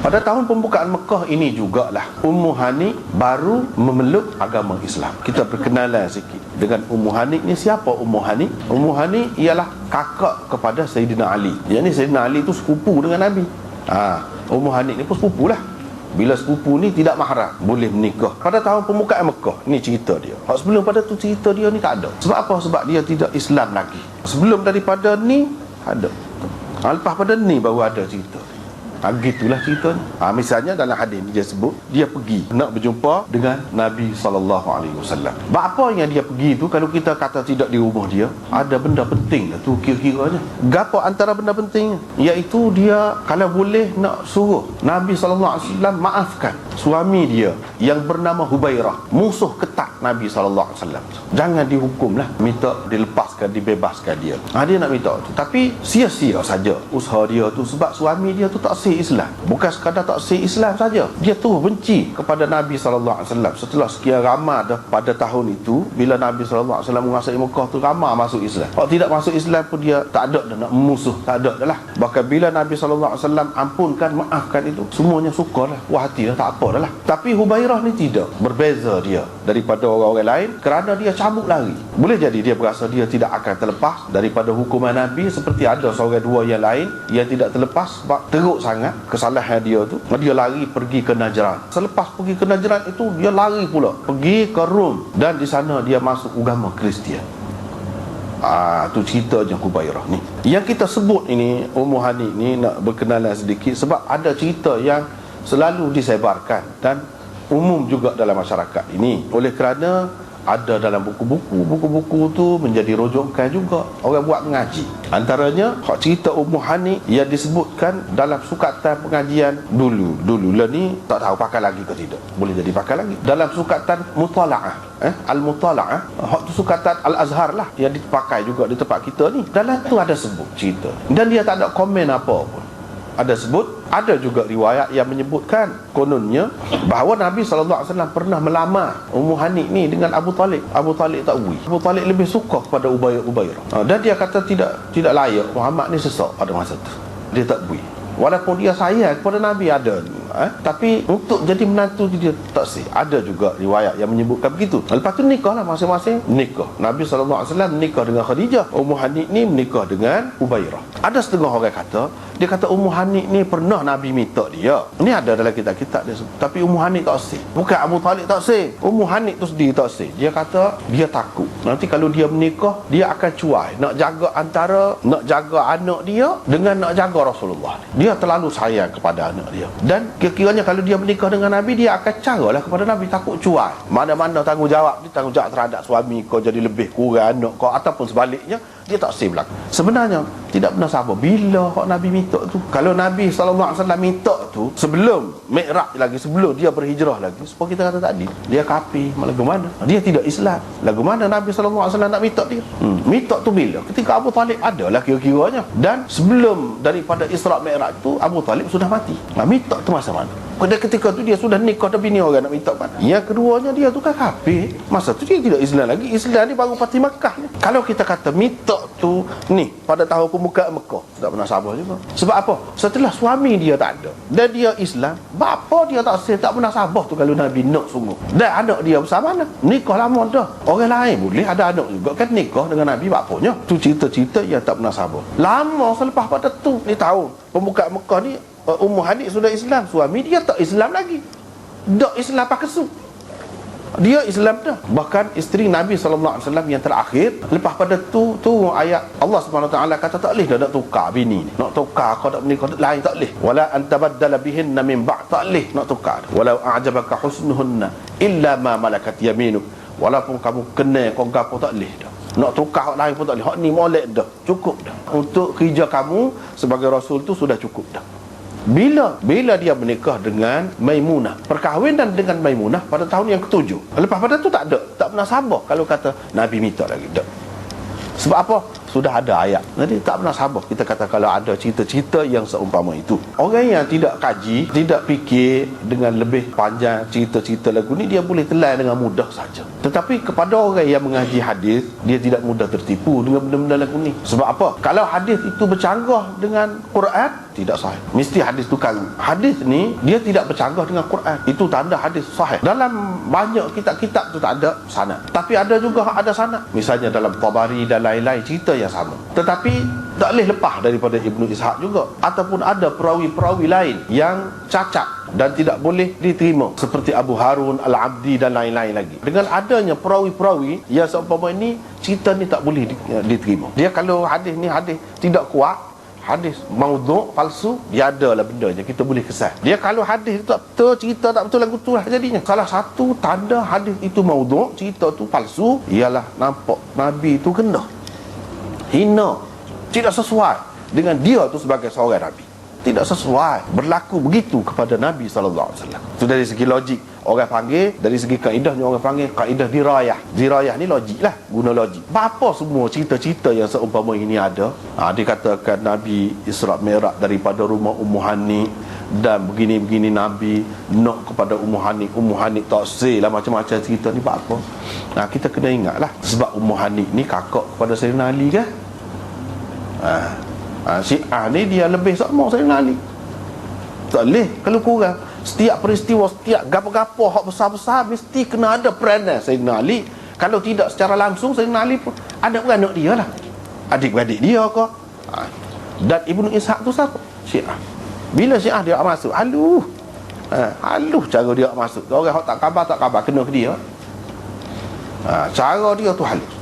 Pada tahun pembukaan Mekah ini jugalah Ummu Hani baru memeluk agama Islam. Kita perkenalan sikit dengan Ummu Hani ni. Siapa Ummu Hani? Ummu Hani ialah kakak kepada Sayyidina Ali. Yang ni Sayyidina Ali tu sepupu dengan Nabi. Ummu Hani ni pun sepupu lah. Bila sepupu ni tidak mahram, boleh menikah. Pada tahun pembukaan Mekah, ni cerita dia. Sebelum pada tu cerita dia ni tak ada. Sebab apa? Sebab dia tidak Islam lagi. Sebelum daripada ni ada. Lepas pada ni baru ada cerita. Gitulah ceritanya. Misalnya dalam hadis ni dia sebut dia pergi nak berjumpa dengan Nabi SAW. Apa yang dia pergi tu, kalau kita kata tidak di rumah dia, ada benda penting lah tu kira-kiranya. Gapo antara benda pentingnya? Iaitu dia kalau boleh nak suruh Nabi SAW maafkan suami dia yang bernama Hubairah, musuh ketat Nabi SAW. Jangan dihukum lah, minta dilepaskan, dibebaskan dia. Dia nak minta tu. Tapi sia-sia saja usaha dia tu, sebab suami dia tu tak Islam. Bukan sekadar tak Islam saja, dia terus benci kepada Nabi SAW. Setelah sekian ramai dah pada tahun itu, bila Nabi SAW menguasai Mekah tu, ramai masuk Islam. Kalau tidak masuk Islam pun dia tak ada dah nak memusuh, tak ada dah lah. Bahkan bila Nabi SAW ampunkan, maafkan itu, semuanya suka lah, puas hati dah, tak apa dah lah. Tapi Hubairah ni tidak, berbeza dia daripada orang-orang lain kerana dia cabut lari. Boleh jadi dia berasa dia tidak akan terlepas daripada hukuman Nabi, seperti ada seorang dua yang lain yang tidak terlepas sebab teruk sangat kesalahan dia tu. Dia lari pergi ke Najran. Selepas pergi ke Najran itu, dia lari pula pergi ke Rom, dan di sana dia masuk agama Kristian. Tu ceritanya Hubairah ni. Yang kita sebut ini Ummu Hani ni nak berkenalan sedikit sebab ada cerita yang selalu disebarkan dan umum juga dalam masyarakat ini, oleh kerana ada dalam buku-buku tu menjadi rujukan juga orang buat mengaji. Antaranya hak cerita Ummu Hani yang disebutkan dalam sukatan pengajian dulu lah ni, tak tahu pakai lagi ke tidak, boleh jadi pakai lagi dalam sukatan Mutala'ah, Al-Mutala'ah, hak tu sukatan Al-Azhar lah yang dipakai juga di tempat kita ni. Dalam tu ada sebut cerita dan dia tak ada komen apa pun. Ada sebut, ada juga riwayat yang menyebutkan kononnya bahawa Nabi SAW pernah melamar Ummu Hani ni dengan Abu Talib. Abu Talib tak bui. Abu Talib lebih suka kepada Ubairah. Dan dia kata tidak layak, Muhammad ni sesak pada masa tu. Dia tak bui. Walaupun dia sayang kepada Nabi ada ni, tapi untuk jadi menantu dia tak sih. Ada juga riwayat yang menyebutkan begitu. Lepas tu nikah lah masing-masing. Nikah. Nabi SAW menikah dengan Khadijah. Ummu Hani ni menikah dengan Ubairah. Ada setengah orang kata, dia kata Ummu Hani ni pernah Nabi minta dia. Ini ada dalam kitab-kitab dia sebut. Tapi Ummu Hani tak sih. Bukan Abu Talib tak sih. Ummu Hani tu sendiri tak sih. Dia kata dia takut nanti kalau dia menikah, dia akan cuai nak jaga antara nak jaga anak dia dengan nak jaga Rasulullah. Dia terlalu sayang kepada anak dia. Dan kira-kiranya kalau dia menikah dengan Nabi, dia akan caralah kepada Nabi, takut cuai. Mana-mana tanggungjawab dia, tanggungjawab terhadap suami kau jadi lebih kurang anak kau, ataupun sebaliknya, dia tak save berlaku. Sebenarnya tidak pernah sabar bila Nabi minta tu. Kalau Nabi SAW minta tu sebelum Mi'raj lagi, sebelum dia berhijrah lagi, seperti kita kata tadi, dia kafir, lagu mana? Dia tidak Islam. Lagu mana Nabi SAW nak minta dia? Minta tu bila? Ketika Abu Talib adalah kira-kiranya. Dan sebelum daripada Isra' Mi'raj tu, Abu Talib sudah mati. Minta tu masa mana? Pada ketika tu dia sudah nikah dan bini orang nak minta kan. Yang keduanya dia tu kan kafir. Masa tu dia tidak Islam lagi. Islam ni baru Fatih Makkah ni. Kalau kita kata minta tu ni pada tahun pembukaan Mekah, tak pernah sabar juga. Sebab apa? Setelah suami dia tak ada dan dia Islam, bapa dia tak pernah sabar tu kalau Nabi nak sungguh. Dan anak dia besar mana? Nikah lama dah. Orang lain boleh ada anak juga kan nikah dengan Nabi bapanya. Tu cerita-cerita yang tak pernah sabar. Lama selepas pada tu ni tahun pembukaan Mekah ni, Ummu Hani sudah Islam, suami dia tak Islam lagi. Tak Islam pakai su. Dia Islam dah. Bahkan isteri Nabi SAW yang terakhir, lepas pada tu ayat Allah SWT kata tak boleh dah nak tukar bini ni. Nak tukar kau tak menikah lain tak boleh. Wala antabaddala bihinna min ba'd, tak boleh nak tukar. Walau a'jabaka husnuhunna illa ma malakat yaminuk. Walaupun kamu kenal kau gapo tak boleh dah. Nak tukar hak lain pun tak boleh. Hak ni molek dah. Cukup dah. Untuk kerja kamu sebagai Rasul tu sudah cukup dah. Bila dia menikah dengan Maimunah, perkahwinan dengan Maimunah pada tahun yang ke-7. Lepas pada tu tak pernah sabar kalau kata Nabi minta lagi. Tak. Sebab apa? sudah ada ayat. Jadi tak pernah sabar kita kata kalau ada cerita-cerita yang seumpama itu. Orang yang tidak kaji, tidak fikir dengan lebih panjang cerita-cerita lagu ni, dia boleh telan dengan mudah saja. Tetapi kepada orang yang mengaji hadis, dia tidak mudah tertipu dengan benda-benda lagu ni. Sebab apa? Kalau hadis itu bercanggah dengan Quran, tidak sahih. Mesti hadis tu kali. Hadis ni dia tidak bercanggah dengan Quran. Itu tanda hadis sahih. Dalam banyak kitab-kitab tu tak ada sanad. Tapi ada juga ada sanad. Misalnya dalam Tabari dan lain-lain cerita yang sama. Tetapi tak boleh lepas daripada Ibnu Ishaq juga. Ataupun ada perawi-perawi lain yang cacat dan tidak boleh diterima, seperti Abu Harun Al-Abdi dan lain-lain lagi. Dengan adanya perawi-perawi yang seumpama ini, cerita ni tak boleh diterima. Dia kalau hadis ni hadis tidak kuat, hadis maudhu', palsu, dia adalah bendanya, kita boleh kesal. Dia kalau hadis itu tak betul, cerita tak betul, lagu tu lah jadinya. Salah satu tanda hadis itu maudhu', cerita tu palsu, ialah nampak Nabi itu rendah, hina, tidak sesuai dengan dia tu sebagai seorang Nabi. Tidak sesuai berlaku begitu kepada Nabi SAW. Itu dari segi logik orang panggil, dari segi kaedahnya orang panggil kaedah dirayah. Dirayah ni logik lah, guna logik. Apa semua cerita-cerita yang seumpama ini ada, dikatakan Nabi Isra' Mi'raj daripada rumah Ummu Hani, dan begini-begini Nabi nak kepada Ummu Hani tak say lah, macam-macam cerita ni. Apa? Kita kena ingat lah, sebab Ummu Hani ni kakak kepada Sayyidina Ali kan. Syiah ni dia lebih sama Sayyidina Ali. Tak boleh kalau kurang. Setiap peristiwa, setiap gapo-gapo hak besar-besar mesti kena ada peranan Sayyidina Ali. Kalau tidak secara langsung, Sayyidina Ali pun ada beranak dia lah, adik-beradik dia ke. Dan Ibnu Ishaq tu siapa? Syiah. Bila Syiah dia masuk, haluh cara dia masuk. Orang hak tak khabar kena ke dia. Cara dia tu halus.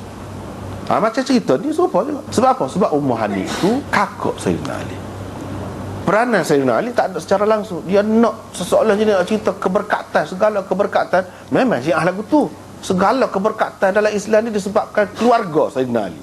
Macam cerita ni serupa juga. Sebab apa? Sebab Ummu Hani itu kakak Sayyidina Ali. Peranan Sayyidina Ali tak ada secara langsung. Dia nak seseorang jenis nak cerita keberkatan, segala keberkatan. Memang Syiah lagu tu, segala keberkatan dalam Islam ni disebabkan keluarga Sayyidina Ali.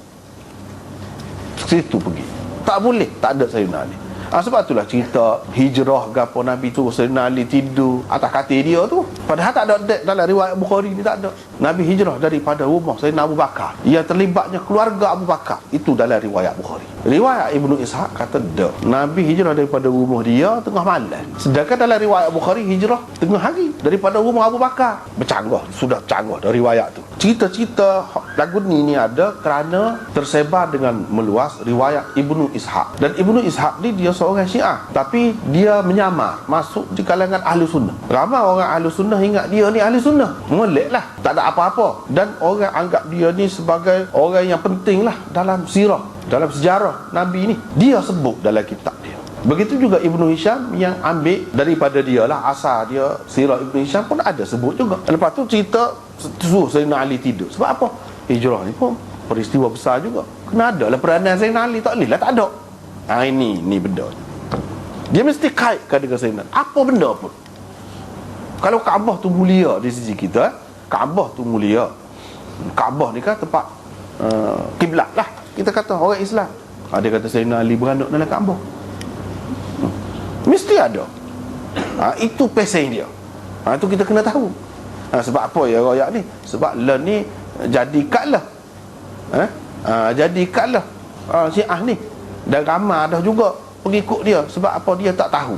Situ pergi. Tak boleh tak ada Sayyidina Ali. Sebab itulah cerita hijrah gapo Nabi tu, Sayyidina Ali tidur atas katil dia tu. Padahal tak ada dalam riwayat Bukhari ni, tak ada. Nabi hijrah daripada rumah Sayyidina Abu Bakar, yang terlibatnya keluarga Abu Bakar. Itu dalam riwayat Bukhari. Riwayat Ibnu Ishaq kata dak, Nabi hijrah daripada rumah dia tengah malam. Sedangkan dalam riwayat Bukhari hijrah tengah hari daripada rumah Abu Bakar. Bercanggah, sudah canggah dari riwayat tu. Cerita-cerita lagu ni ada kerana tersebar dengan meluas riwayat Ibnu Ishaq. Dan Ibnu Ishaq ni dia seorang Syiah, tapi dia menyamar masuk di kalangan Ahlu Sunnah. Ramai orang Ahlu Sunnah ingat dia ni Ahlu Sunnah, molek lah, tak ada apa-apa. Dan orang anggap dia ni sebagai orang yang penting lah dalam sirah, dalam sejarah Nabi ni. Dia sebut dalam kitab dia. Begitu juga Ibnu Hisham yang ambil daripada dia lah, asal dia sirah Ibnu Hisham pun ada sebut juga. Lepas tu cerita suruh Sayyidina Ali tidur. Sebab apa? Hijrah ni pun peristiwa besar juga, kena ada lah peranan Sayyidina Ali. Tak boleh lah tak ada. Ini benda dia mesti kaitkan dengan Sayyidina Ali. Apa benda pun. Kalau Kaabah tu mulia di sisi kita, Kaabah tu mulia. Kaabah ni kan tempat kiblat lah, kita kata orang Islam. Dia kata Sayyidina Ali beranak dalam Kaabah, mesti ada. Itu pesan dia. Itu kita kena tahu. Sebab apa ya royak ni? Sebab lah ni jadikanlah jadikanlah Syiah ni, dan ramai dah juga pengikut dia. Sebab apa? Dia tak tahu,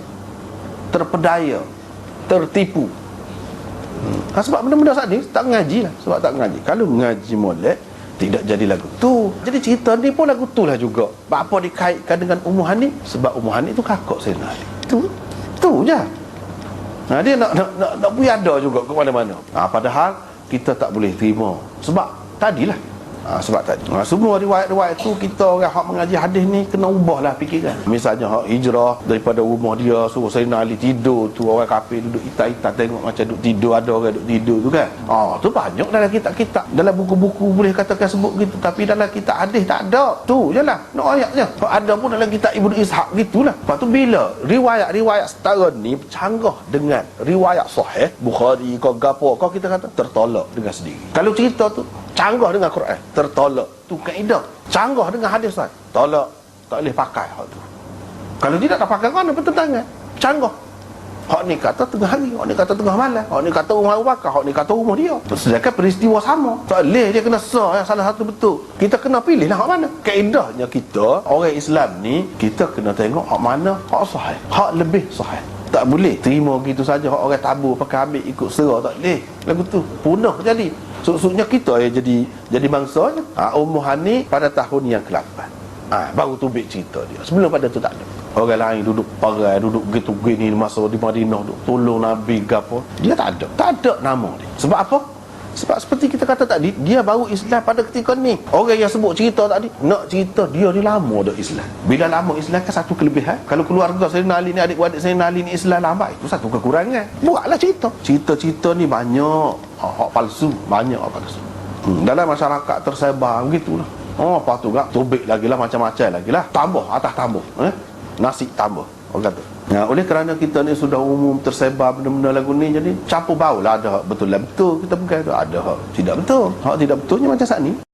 terpedaya, tertipu. Sebab benda-benda saat ni tak mengaji lah. Sebab tak mengaji. Kalau mengaji molek, tidak jadi lagu tu. Jadi cerita ni pun lagu tu lah juga. Apa dikaitkan dengan Ummu Hani? Sebab Ummu Hani tu kakak Sayyidina Ali. Tu je. Dia nak pergi ada juga ke mana-mana. Padahal kita tak boleh terima. Sebab tadilah, sebab tadi semua riwayat-riwayat tu, kita orang hak mengaji hadis ni kena ubahlah fikiran. Misalnya hak hijrah daripada rumah dia suruh Sayyidina Ali tidur tu, orang kafir duduk itat-itat tengok macam duduk tidur, ada orang duduk tidur tu kan. Tu banyak dalam kitab-kitab, dalam buku-buku boleh katakan sebut gitu, tapi dalam kitab hadis tak ada. Tu je lah nak ayatnya. Ada pun dalam kitab Ibnu Ishaq gitulah. Lepas tu bila riwayat-riwayat setara ni bercanggah dengan riwayat sahih Bukhari kau gapo kau, kita kata tertolak dengan sendiri. Kalau cerita tu canggah dengan Quran, tertolak. Tu kaedah. Canggah dengan hadis sahih, tolak. Tak boleh pakai hal tu. Kalau tidak tak pakai, kan ada pertentangan. Canggah. Hak ni kata tengah hari, hak ni kata tengah malam, hak ni kata rumah Abu Bakar, hak ni kata rumah dia. Sedangkan peristiwa sama. Tak boleh dia kena sah yang salah satu betul. Kita kena pilih lah hak mana. Kaedahnya kita, orang Islam ni, kita kena tengok hak mana hak sahih, hak lebih sahih. Tak boleh terima gitu saja hak orang tabur pakai ambil ikut serah, tak boleh. Lagu tu punah jadi. Maksudnya kita yang jadi bangsanya. Ummu Hani pada tahun yang ke-8. Baru tubik cerita dia. Sebelum pada tu tak ada. Orang lain duduk parai, duduk begitu gini masa di Madinah, duduk tolong Nabi ke apa. Dia tak ada. Tak ada nama dia. Sebab apa? Sebab seperti kita kata tadi, dia baru Islam pada ketika ni. Orang yang sebut cerita tadi, nak cerita dia ni lama dah Islam. Bila lama Islam kan satu kelebihan. Kalau keluarga Sayyidina Ali ni, adik-adik Sayyidina Ali ni Islam lambat, itu satu kekurangan. Buatlah cerita. Cerita-cerita ni banyak hak palsu, banyak hak palsu. Dalam masyarakat tersebar begitulah. Lepas tu tak tubik lagi lah, macam-macam lagi lah. Tambah atas tambah. Nasi tambah. Orang kata. Oleh kerana kita ni sudah umum tersebar benda-benda lagu ni, jadi campur bau lah. Ada hak betul lah betul, kita bukan ada hak tidak betul. Hak tidak betulnya macam saat ni.